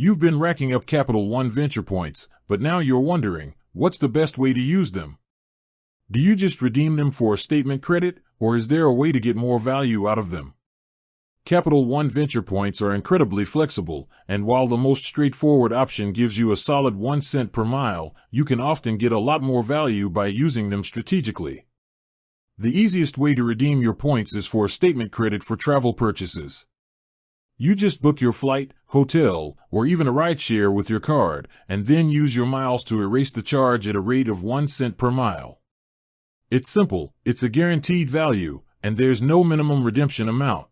You've been racking up Capital One Venture points, but now you're wondering, what's the best way to use them? Do you just redeem them for a statement credit, or is there a way to get more value out of them? Capital One Venture points are incredibly flexible, and while the most straightforward option gives you a solid 1 cent per mile, you can often get a lot more value by using them strategically. The easiest way to redeem your points is for a statement credit for travel purchases. You just book your flight, hotel, or even a rideshare with your card, and then use your miles to erase the charge at a rate of 1 cent per mile. It's simple, it's a guaranteed value, and there's no minimum redemption amount.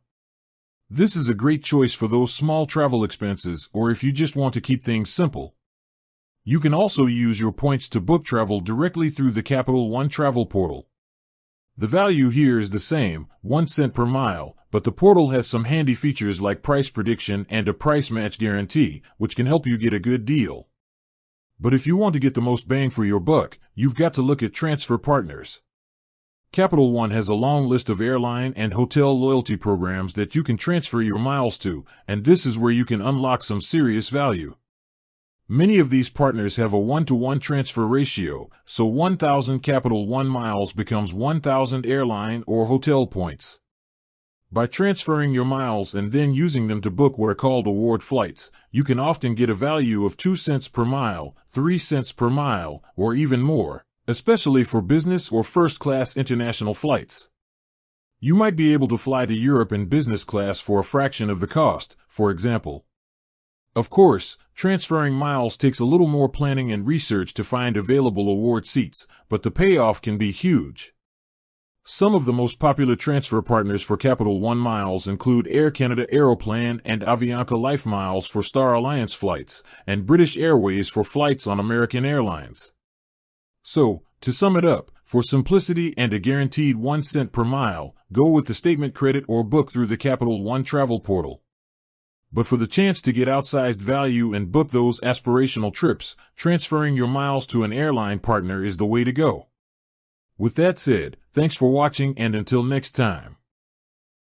This is a great choice for those small travel expenses or if you just want to keep things simple. You can also use your points to book travel directly through the Capital One travel portal. The value here is the same, 1 cent per mile, but the portal has some handy features like price prediction and a price match guarantee, which can help you get a good deal. But if you want to get the most bang for your buck, you've got to look at transfer partners. Capital One has a long list of airline and hotel loyalty programs that you can transfer your miles to, and this is where you can unlock some serious value. Many of these partners have a 1-to-1 transfer ratio, so 1,000 Capital One miles becomes 1,000 airline or hotel points. By transferring your miles and then using them to book what are called award flights, you can often get a value of 2 cents per mile, 3 cents per mile, or even more, especially for business or first-class international flights. You might be able to fly to Europe in business class for a fraction of the cost, for example. Of course, transferring miles takes a little more planning and research to find available award seats, but the payoff can be huge. Some of the most popular transfer partners for Capital One miles include Air Canada Aeroplan and Avianca Life Miles for Star Alliance flights, and British Airways for flights on American Airlines. So, to sum it up, for simplicity and a guaranteed 1 cent per mile, go with the statement credit or book through the Capital One travel portal. But for the chance to get outsized value and book those aspirational trips, transferring your miles to an airline partner is the way to go. With that said, thanks for watching and until next time.